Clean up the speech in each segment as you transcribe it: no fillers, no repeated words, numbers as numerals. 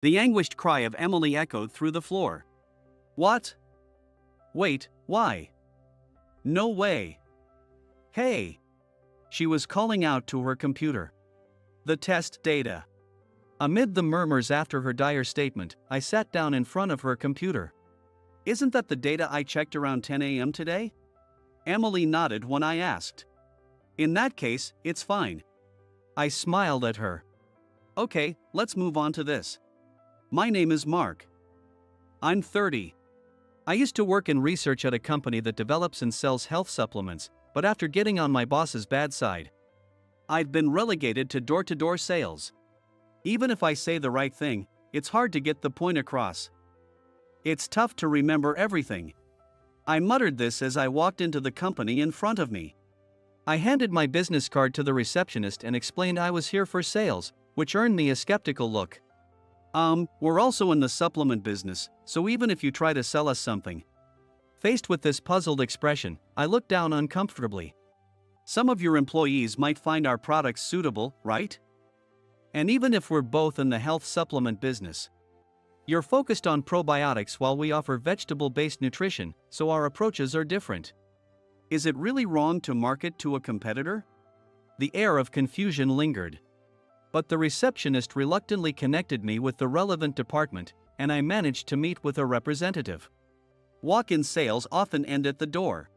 The anguished cry of Emily echoed through the floor. What? Wait, why? No way. Hey! She was calling out to her computer. The test data. Amid the murmurs after her dire statement, I sat down in front of her computer. Isn't that the data I checked around 10 a.m. today? Emily nodded when I asked. In that case, it's fine. I smiled at her. Okay, let's move on to this. My name is Mark. I'm 30. I used to work in research at a company that develops and sells health supplements, but after getting on my boss's bad side, I've been relegated to door-to-door sales. Even if I say the right thing, it's hard to get the point across. It's tough to remember everything. I muttered this as I walked into the company in front of me. I handed my business card to the receptionist and explained I was here for sales, which earned me a skeptical look. We're also in the supplement business, so even if you try to sell us something. Faced with this puzzled expression, I looked down uncomfortably. Some of your employees might find our products suitable, right? And even if we're both in the health supplement business, you're focused on probiotics while we offer vegetable-based nutrition, so our approaches are different. Is it really wrong to market to a competitor? The air of confusion lingered. But the receptionist reluctantly connected me with the relevant department, and I managed to meet with a representative. Walk-in sales often end at the door.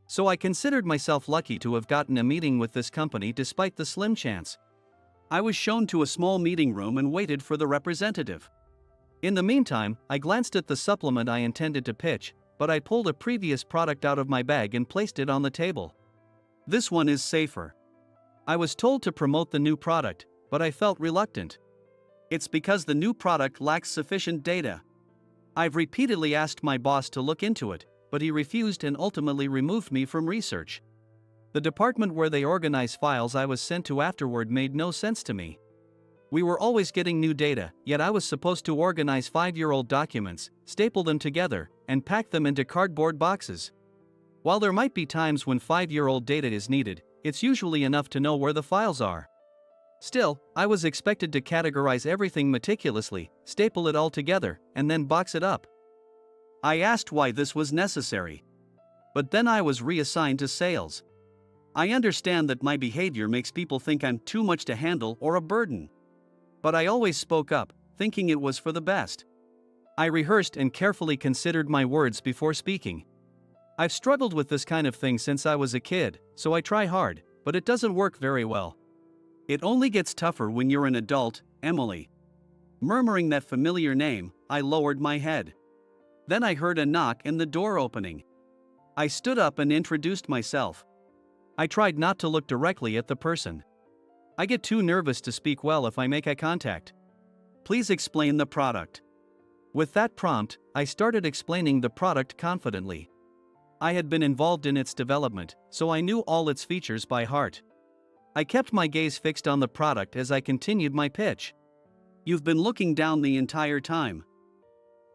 So I considered myself lucky to have gotten a meeting with this company despite the slim chance. I was shown to a small meeting room and waited for the representative. In the meantime, I glanced at the supplement I intended to pitch, but I pulled a previous product out of my bag and placed it on the table. This one is safer. I was told to promote the new product, but I felt reluctant. It's because the new product lacks sufficient data. I've repeatedly asked my boss to look into it, but he refused and ultimately removed me from research. The department where they organize files I was sent to afterward made no sense to me. We were always getting new data, yet I was supposed to organize 5-year-old documents, staple them together, and pack them into cardboard boxes. While there might be times when 5-year-old data is needed, it's usually enough to know where the files are. Still, I was expected to categorize everything meticulously, staple it all together, and then box it up. I asked why this was necessary. But then I was reassigned to sales. I understand that my behavior makes people think I'm too much to handle or a burden. But I always spoke up, thinking it was for the best. I rehearsed and carefully considered my words before speaking. I've struggled with this kind of thing since I was a kid, so I try hard, but it doesn't work very well. It only gets tougher when you're an adult, Emily. Murmuring that familiar name, I lowered my head. Then I heard a knock and the door opening. I stood up and introduced myself. I tried not to look directly at the person. I get too nervous to speak well if I make eye contact. Please explain the product. With that prompt, I started explaining the product confidently. I had been involved in its development, so I knew all its features by heart. I kept my gaze fixed on the product as I continued my pitch. You've been looking down the entire time.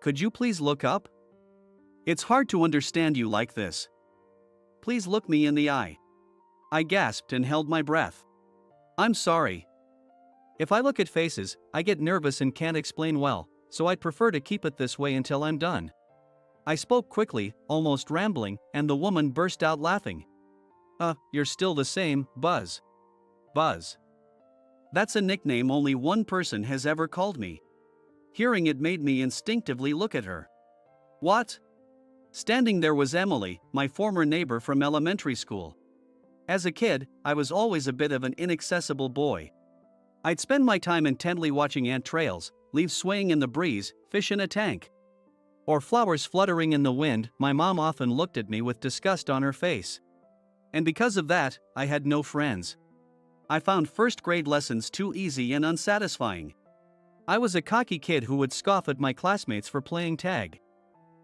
Could you please look up? It's hard to understand you like this. Please look me in the eye. I gasped and held my breath. I'm sorry. If I look at faces, I get nervous and can't explain well, so I'd prefer to keep it this way until I'm done. I spoke quickly, almost rambling, and the woman burst out laughing. You're still the same, Buzz. Buzz. That's a nickname only one person has ever called me. Hearing it made me instinctively look at her. What? Standing there was Emily, my former neighbor from elementary school. As a kid, I was always a bit of an inaccessible boy. I'd spend my time intently watching ant trails, leaves swaying in the breeze, fish in a tank, or flowers fluttering in the wind. My mom often looked at me with disgust on her face. And because of that, I had no friends. I found first-grade lessons too easy and unsatisfying. I was a cocky kid who would scoff at my classmates for playing tag.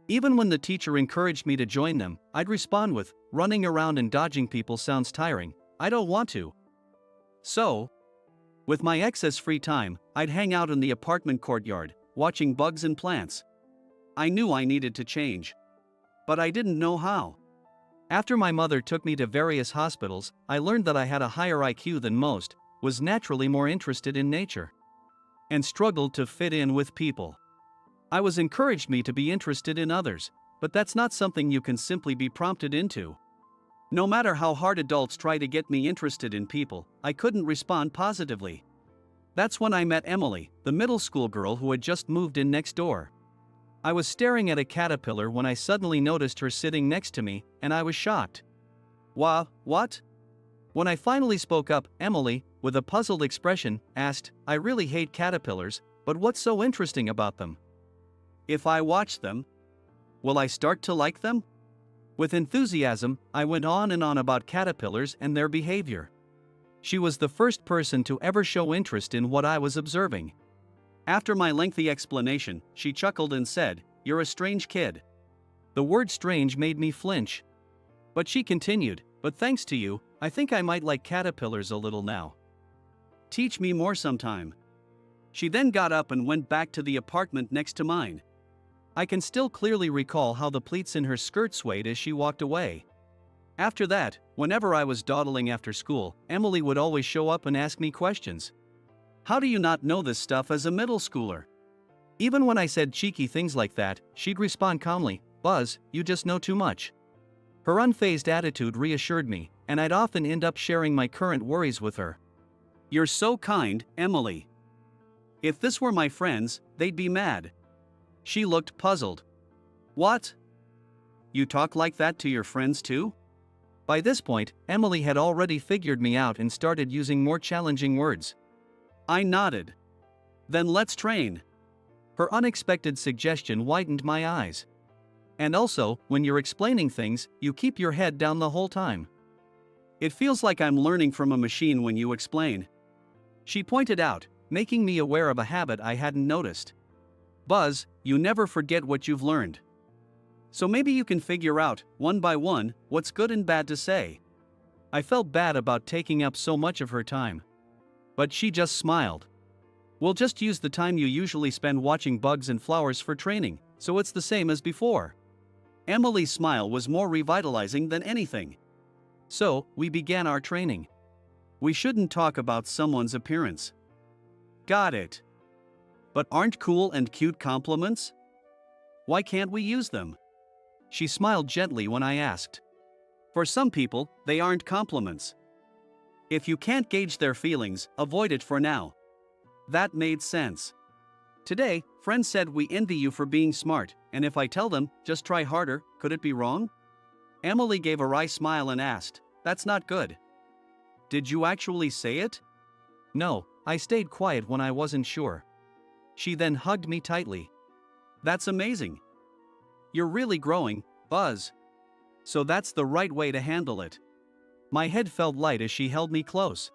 Even when the teacher encouraged me to join them, I'd respond with, running around and dodging people sounds tiring, I don't want to. So, with my excess free time, I'd hang out in the apartment courtyard, watching bugs and plants. I knew I needed to change. But I didn't know how. After my mother took me to various hospitals, I learned that I had a higher IQ than most, was naturally more interested in nature. and struggled to fit in with people. I was encouraged me to be interested in others, but that's not something you can simply be prompted into. No matter how hard adults try to get me interested in people, I couldn't respond positively. That's when I met Emily, the middle school girl who had just moved in next door. I was staring at a caterpillar when I suddenly noticed her sitting next to me, and I was shocked. What? When I finally spoke up, Emily, with a puzzled expression, asked, I really hate caterpillars, but what's so interesting about them? If I watch them, will I start to like them? With enthusiasm, I went on and on about caterpillars and their behavior. She was the first person to ever show interest in what I was observing. After my lengthy explanation, she chuckled and said, "You're a strange kid." The word strange made me flinch. But she continued, "But thanks to you, I think I might like caterpillars a little now. Teach me more sometime." She then got up and went back to the apartment next to mine. I can still clearly recall how the pleats in her skirt swayed as she walked away. After that, whenever I was dawdling after school, Emily would always show up and ask me questions. "How do you not know this stuff as a middle schooler?" Even when I said cheeky things like that, she'd respond calmly, "Buzz, you just know too much." Her unfazed attitude reassured me, and I'd often end up sharing my current worries with her. "You're so kind, Emily. If this were my friends, they'd be mad." She looked puzzled. "What? You talk like that to your friends too?" By this point, Emily had already figured me out and started using more challenging words. I nodded. "Then let's train." Her unexpected suggestion widened my eyes. "And also, when you're explaining things, you keep your head down the whole time. It feels like I'm learning from a machine when you explain," she pointed out, making me aware of a habit I hadn't noticed. "Buzz, you never forget what you've learned. So maybe you can figure out, one by one, what's good and bad to say." I felt bad about taking up so much of her time. But she just smiled. "We'll just use the time you usually spend watching bugs and flowers for training, so it's the same as before." Emily's smile was more revitalizing than anything. So, we began our training. We shouldn't talk about someone's appearance. Got it. But aren't cool and cute compliments? Why can't we use them? She smiled gently when I asked. For some people, they aren't compliments. If you can't gauge their feelings, avoid it for now. That made sense. Today, friends said we envy you for being smart, and if I tell them, just try harder, could it be wrong? Emily gave a wry smile and asked, "That's not good." Did you actually say it? No, I stayed quiet when I wasn't sure. She then hugged me tightly. That's amazing. You're really growing, Buzz. So that's the right way to handle it. My head felt light as she held me close.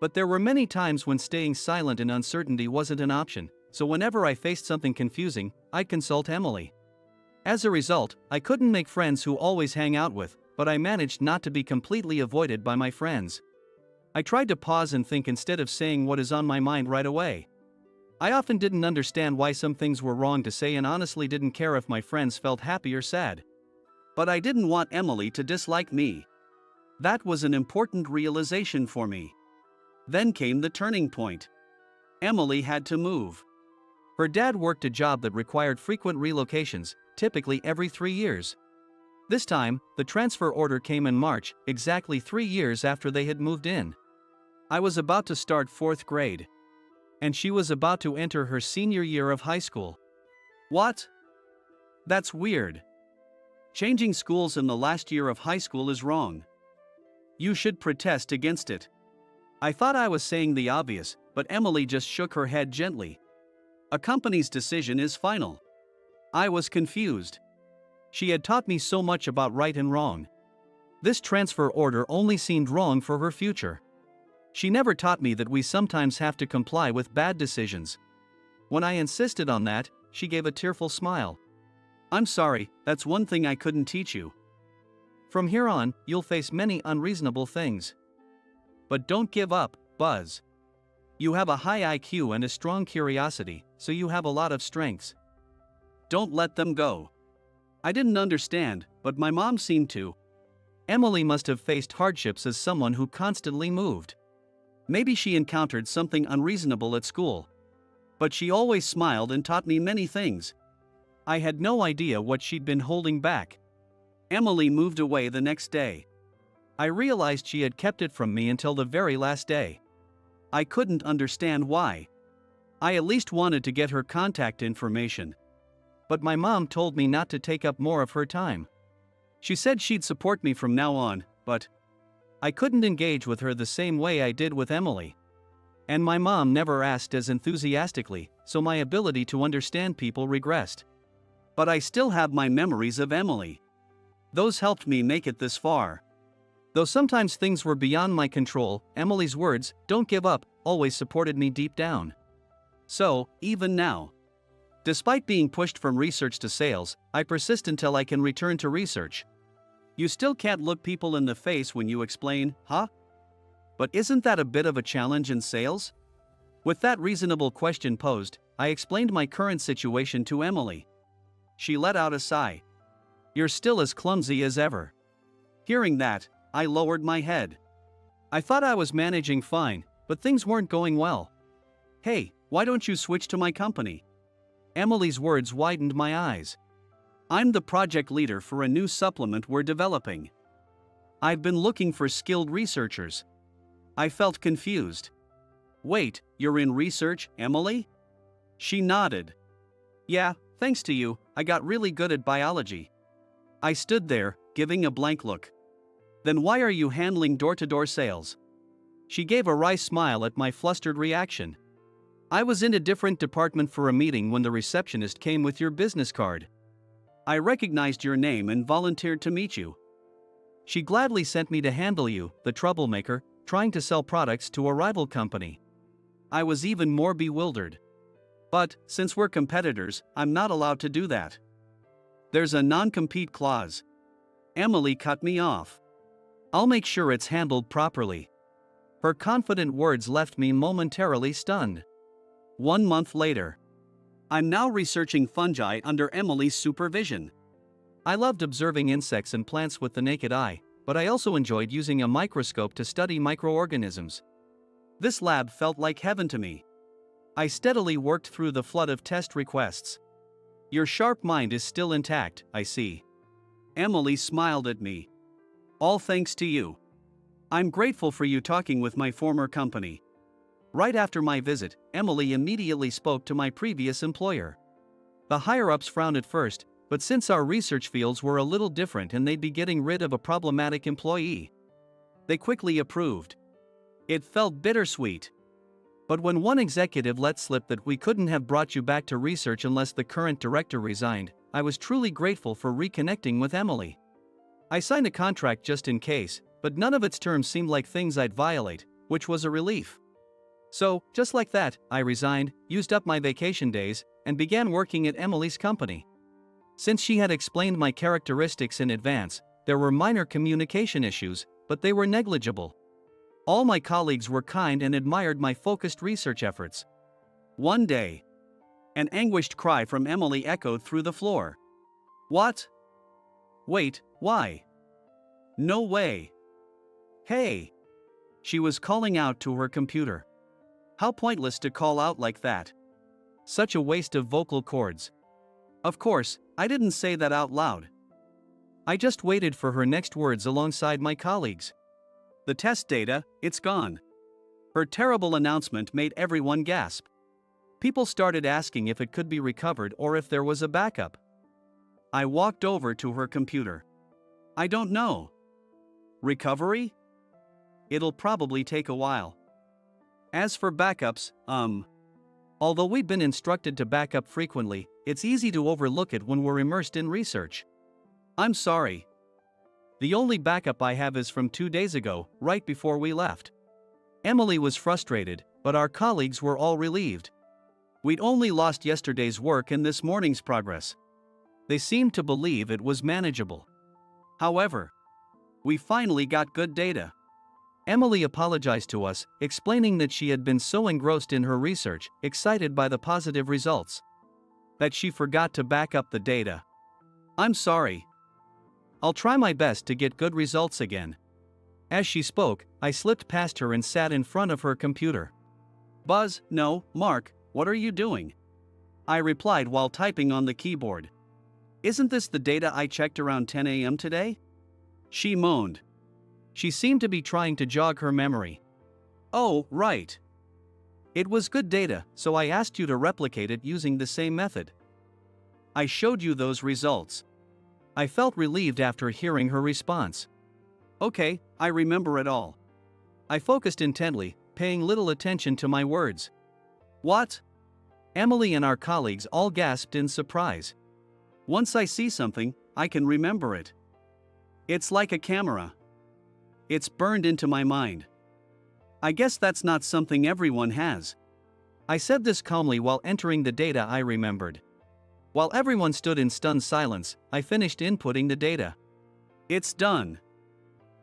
But there were many times when staying silent in uncertainty wasn't an option, so whenever I faced something confusing, I'd consult Emily. As a result, I couldn't make friends who always hang out with, but I managed not to be completely avoided by my friends. I tried to pause and think instead of saying what is on my mind right away. I often didn't understand why some things were wrong to say and honestly didn't care if my friends felt happy or sad. But I didn't want Emily to dislike me. That was an important realization for me. Then came the turning point. Emily had to move. Her dad worked a job that required frequent relocations, typically every 3 years. This time, the transfer order came in March, exactly 3 years after they had moved in. I was about to start 4th grade. And she was about to enter her senior year of high school. What? That's weird. Changing schools in the last year of high school is wrong. You should protest against it. I thought I was saying the obvious, but Emily just shook her head gently. A company's decision is final. I was confused. She had taught me so much about right and wrong. This transfer order only seemed wrong for her future. She never taught me that we sometimes have to comply with bad decisions. When I insisted on that, she gave a tearful smile. I'm sorry, that's one thing I couldn't teach you. From here on, you'll face many unreasonable things. But don't give up, Buzz. You have a high IQ and a strong curiosity, so you have a lot of strengths. Don't let them go. I didn't understand, but my mom seemed to. Emily must have faced hardships as someone who constantly moved. Maybe she encountered something unreasonable at school. But she always smiled and taught me many things. I had no idea what she'd been holding back. Emily moved away the next day. I realized she had kept it from me until the very last day. I couldn't understand why. I at least wanted to get her contact information. But my mom told me not to take up more of her time. She said she'd support me from now on, but I couldn't engage with her the same way I did with Emily. And my mom never asked as enthusiastically, so my ability to understand people regressed. But I still have my memories of Emily. Those helped me make it this far. Though sometimes things were beyond my control, Emily's words, "Don't give up," always supported me deep down. So, even now, despite being pushed from research to sales, I persist until I can return to research. You still can't look people in the face when you explain, huh? But isn't that a bit of a challenge in sales? With that reasonable question posed, I explained my current situation to Emily. She let out a sigh. "You're still as clumsy as ever." Hearing that, I lowered my head. I thought I was managing fine, but things weren't going well. "Hey, why don't you switch to my company?" Emily's words widened my eyes. "I'm the project leader for a new supplement we're developing. I've been looking for skilled researchers." I felt confused. "Wait, you're in research, Emily?" She nodded. "Yeah, thanks to you, I got really good at biology." I stood there, giving a blank look. "Then why are you handling door-to-door sales?" She gave a wry smile at my flustered reaction. "I was in a different department for a meeting when the receptionist came with your business card. I recognized your name and volunteered to meet you. She gladly sent me to handle you, the troublemaker, trying to sell products to a rival company." I was even more bewildered. "But, since we're competitors, I'm not allowed to do that. There's a non-compete clause." Emily cut me off. "I'll make sure it's handled properly." Her confident words left me momentarily stunned. 1 month later. I'm now researching fungi under Emily's supervision. I loved observing insects and plants with the naked eye, but I also enjoyed using a microscope to study microorganisms. This lab felt like heaven to me. I steadily worked through the flood of test requests. "Your sharp mind is still intact, I see." Emily smiled at me. "All thanks to you. I'm grateful for you talking with my former company." Right after my visit, Emily immediately spoke to my previous employer. The higher-ups frowned at first, but since our research fields were a little different and they'd be getting rid of a problematic employee, they quickly approved. It felt bittersweet. But when one executive let slip that we couldn't have brought you back to research unless the current director resigned, I was truly grateful for reconnecting with Emily. I signed a contract just in case, but none of its terms seemed like things I'd violate, which was a relief. So, just like that, I resigned, used up my vacation days, and began working at Emily's company. Since she had explained my characteristics in advance, there were minor communication issues, but they were negligible. All my colleagues were kind and admired my focused research efforts. One day, an anguished cry from Emily echoed through the floor. "What? Wait, why? No way. Hey!" She was calling out to her computer. How pointless to call out like that. Such a waste of vocal cords. Of course, I didn't say that out loud. I just waited for her next words alongside my colleagues. "The test data, it's gone." Her terrible announcement made everyone gasp. People started asking if it could be recovered or if there was a backup. I walked over to her computer. "I don't know." "Recovery? It'll probably take a while. As for backups, although we've been instructed to back up frequently, it's easy to overlook it when we're immersed in research. I'm sorry. The only backup I have is from 2 days ago, right before we left." Emily was frustrated, but our colleagues were all relieved. We'd only lost yesterday's work and this morning's progress. They seemed to believe it was manageable. However, we finally got good data. Emily apologized to us, explaining that she had been so engrossed in her research, excited by the positive results, that she forgot to back up the data. "I'm sorry. I'll try my best to get good results again." As she spoke, I slipped past her and sat in front of her computer. "Buzz, no, Mark, what are you doing? I replied while typing on the keyboard. Isn't this the data I checked around 10 a.m. today? She moaned. She seemed to be trying to jog her memory. Oh, right. It was good data, so I asked you to replicate it using the same method. I showed you those results. I felt relieved after hearing her response. Okay, I remember it all. I focused intently, paying little attention to my words. What? Emily and our colleagues all gasped in surprise. Once I see something, I can remember it. It's like a camera. It's burned into my mind. I guess that's not something everyone has. I said this calmly while entering the data I remembered. While everyone stood in stunned silence, I finished inputting the data. It's done.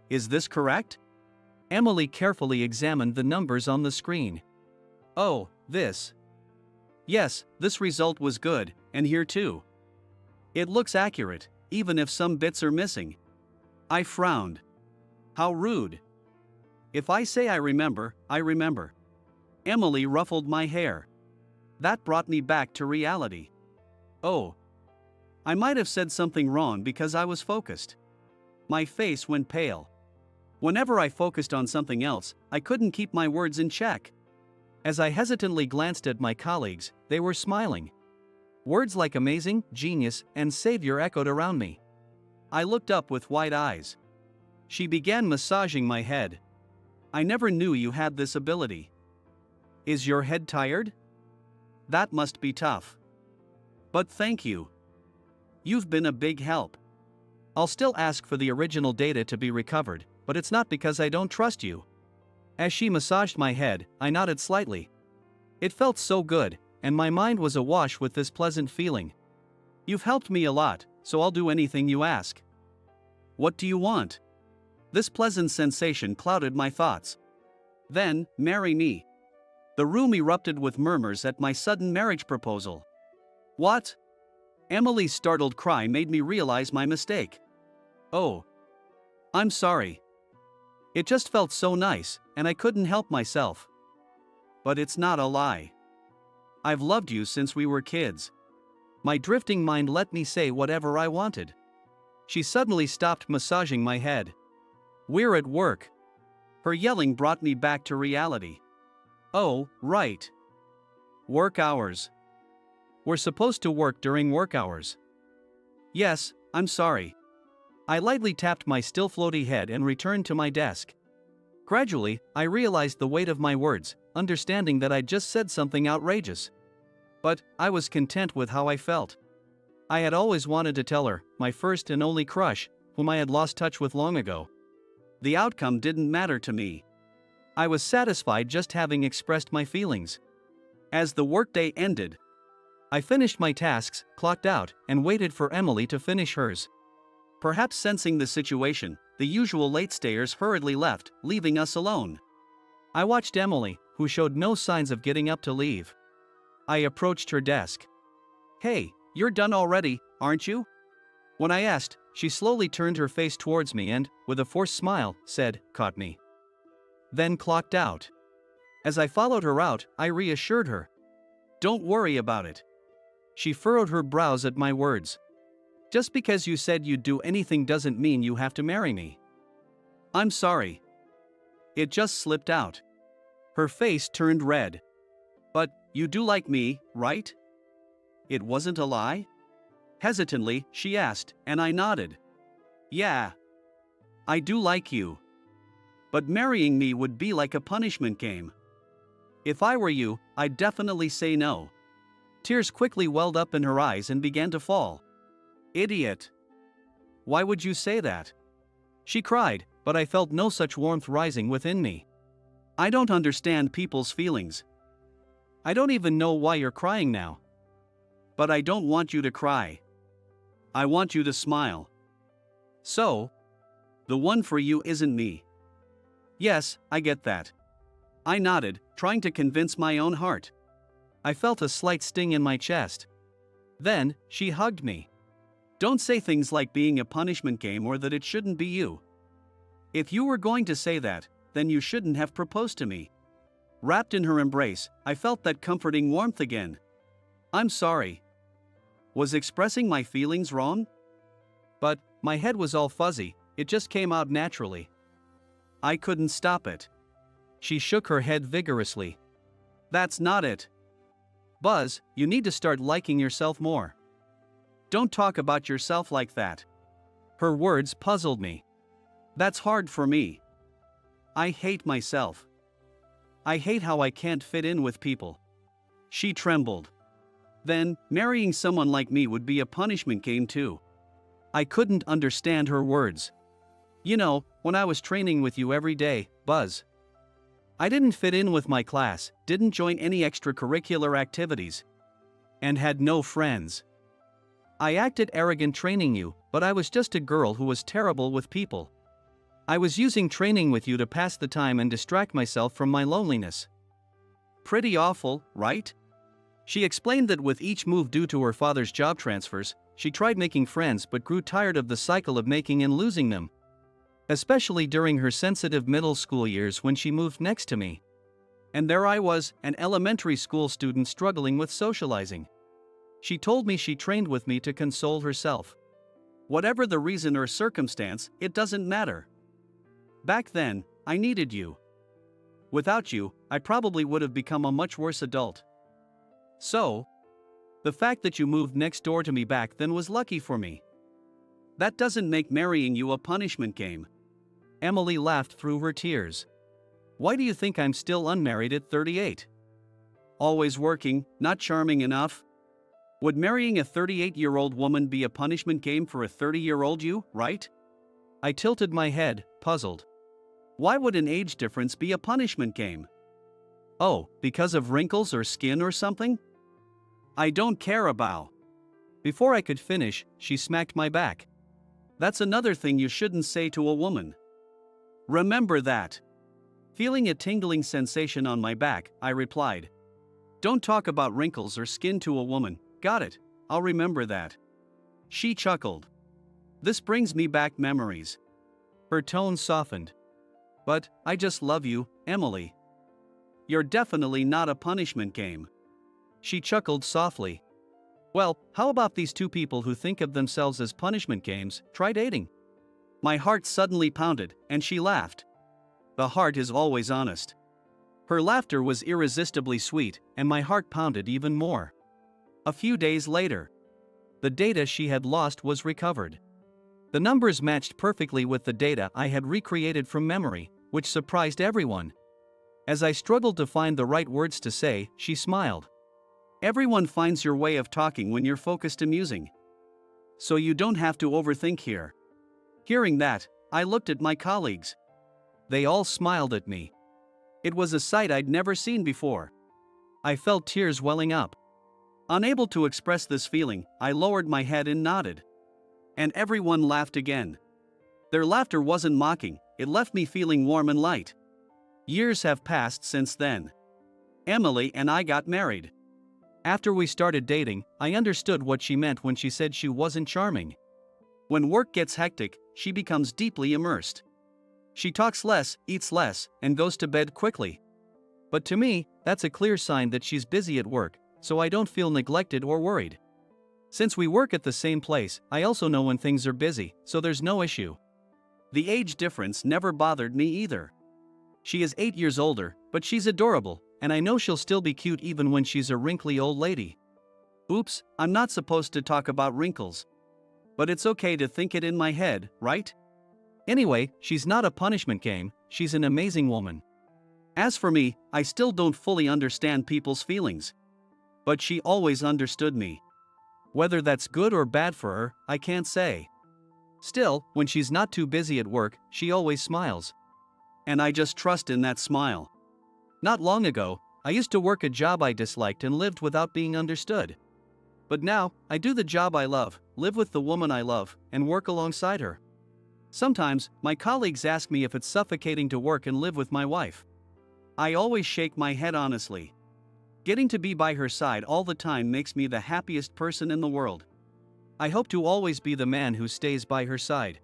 Is this correct? Emily carefully examined the numbers on the screen. Oh, this. Yes, this result was good, and here too. It looks accurate, even if some bits are missing. I frowned. How rude. If I say I remember, I remember. Emily ruffled my hair. That brought me back to reality. Oh. I might have said something wrong because I was focused. My face went pale. Whenever I focused on something else, I couldn't keep my words in check. As I hesitantly glanced at my colleagues, they were smiling. Words like amazing, genius, and savior echoed around me. I looked up with wide eyes. She began massaging my head. I never knew you had this ability. Is your head tired? That must be tough. But thank you. You've been a big help. I'll still ask for the original data to be recovered, but it's not because I don't trust you. As she massaged my head, I nodded slightly. It felt so good, and my mind was awash with this pleasant feeling. You've helped me a lot, so I'll do anything you ask. What do you want? This pleasant sensation clouded my thoughts. Then, marry me. The room erupted with murmurs at my sudden marriage proposal. What? Emily's startled cry made me realize my mistake. Oh. I'm sorry. It just felt so nice, and I couldn't help myself. But it's not a lie. I've loved you since we were kids. My drifting mind let me say whatever I wanted. She suddenly stopped massaging my head. We're at work. Her yelling brought me back to reality. Oh, right. Work hours. We're supposed to work during work hours. Yes, I'm sorry. I lightly tapped my still floaty head and returned to my desk. Gradually, I realized the weight of my words, understanding that I'd just said something outrageous. But I was content with how I felt. I had always wanted to tell her, my first and only crush, whom I had lost touch with long ago. The outcome didn't matter to me. I was satisfied just having expressed my feelings. As the workday ended, I finished my tasks, clocked out, and waited for Emily to finish hers. Perhaps sensing the situation, the usual late stayers hurriedly left, leaving us alone. I watched Emily, who showed no signs of getting up to leave. I approached her desk. Hey, you're done already, aren't you? When I asked, she slowly turned her face towards me and, with a forced smile, said, "Caught me." Then clocked out. As I followed her out, I reassured her. Don't worry about it. She furrowed her brows at my words. Just because you said you'd do anything doesn't mean you have to marry me. I'm sorry. It just slipped out. Her face turned red. But, you do like me, right? It wasn't a lie? Hesitantly, she asked, and I nodded. Yeah. I do like you. But marrying me would be like a punishment game. If I were you, I'd definitely say no. Tears quickly welled up in her eyes and began to fall. Idiot. Why would you say that? She cried, but I felt no such warmth rising within me. I don't understand people's feelings. I don't even know why you're crying now. But I don't want you to cry. I want you to smile. So, the one for you isn't me. Yes, I get that. I nodded, trying to convince my own heart. I felt a slight sting in my chest. Then, she hugged me. Don't say things like being a punishment game or that it shouldn't be you. If you were going to say that, then you shouldn't have proposed to me. Wrapped in her embrace, I felt that comforting warmth again. I'm sorry. Was expressing my feelings wrong? But my head was all fuzzy, it just came out naturally. I couldn't stop it. She shook her head vigorously. That's not it. Buzz, you need to start liking yourself more. Don't talk about yourself like that. Her words puzzled me. That's hard for me. I hate myself. I hate how I can't fit in with people. She trembled. Then, marrying someone like me would be a punishment game too. I couldn't understand her words. You know, when I was training with you every day, Buzz. I didn't fit in with my class, didn't join any extracurricular activities, and had no friends. I acted arrogant training you, but I was just a girl who was terrible with people. I was using training with you to pass the time and distract myself from my loneliness. Pretty awful, right? She explained that with each move due to her father's job transfers, she tried making friends but grew tired of the cycle of making and losing them. Especially during her sensitive middle school years when she moved next to me. And there I was, an elementary school student struggling with socializing. She told me she trained with me to console herself. Whatever the reason or circumstance, it doesn't matter. Back then, I needed you. Without you, I probably would have become a much worse adult. So, the fact that you moved next door to me back then was lucky for me. That doesn't make marrying you a punishment game. Emily laughed through her tears. Why do you think I'm still unmarried at 38? Always working, not charming enough? Would marrying a 38-year-old woman be a punishment game for a 30-year-old you, right? I tilted my head, puzzled. Why would an age difference be a punishment game? Oh, because of wrinkles or skin or something? I don't care about. Before I could finish, she smacked my back. That's another thing you shouldn't say to a woman. Remember that. Feeling a tingling sensation on my back, I replied. Don't talk about wrinkles or skin to a woman, got it, I'll remember that. She chuckled. This brings me back memories. Her tone softened. But, I just love you, Emily. You're definitely not a punishment game. She chuckled softly. Well, how about these two people who think of themselves as punishment games, try dating? My heart suddenly pounded, and she laughed. The heart is always honest. Her laughter was irresistibly sweet, and my heart pounded even more. A few days later, the data she had lost was recovered. The numbers matched perfectly with the data I had recreated from memory, which surprised everyone. As I struggled to find the right words to say, she smiled. Everyone finds your way of talking when you're focused and musing. So you don't have to overthink here. Hearing that, I looked at my colleagues. They all smiled at me. It was a sight I'd never seen before. I felt tears welling up. Unable to express this feeling, I lowered my head and nodded. And everyone laughed again. Their laughter wasn't mocking, it left me feeling warm and light. Years have passed since then. Emily and I got married. After we started dating, I understood what she meant when she said she wasn't charming. When work gets hectic, she becomes deeply immersed. She talks less, eats less, and goes to bed quickly. But to me, that's a clear sign that she's busy at work, so I don't feel neglected or worried. Since we work at the same place, I also know when things are busy, so there's no issue. The age difference never bothered me either. She is 8 years older, but she's adorable, and I know she'll still be cute even when she's a wrinkly old lady. Oops, I'm not supposed to talk about wrinkles. But it's okay to think it in my head, right? Anyway, she's not a punishment game, she's an amazing woman. As for me, I still don't fully understand people's feelings. But she always understood me. Whether that's good or bad for her, I can't say. Still, when she's not too busy at work, she always smiles. And I just trust in that smile. Not long ago, I used to work a job I disliked and lived without being understood. But now, I do the job I love, live with the woman I love, and work alongside her. Sometimes, my colleagues ask me if it's suffocating to work and live with my wife. I always shake my head honestly. Getting to be by her side all the time makes me the happiest person in the world. I hope to always be the man who stays by her side.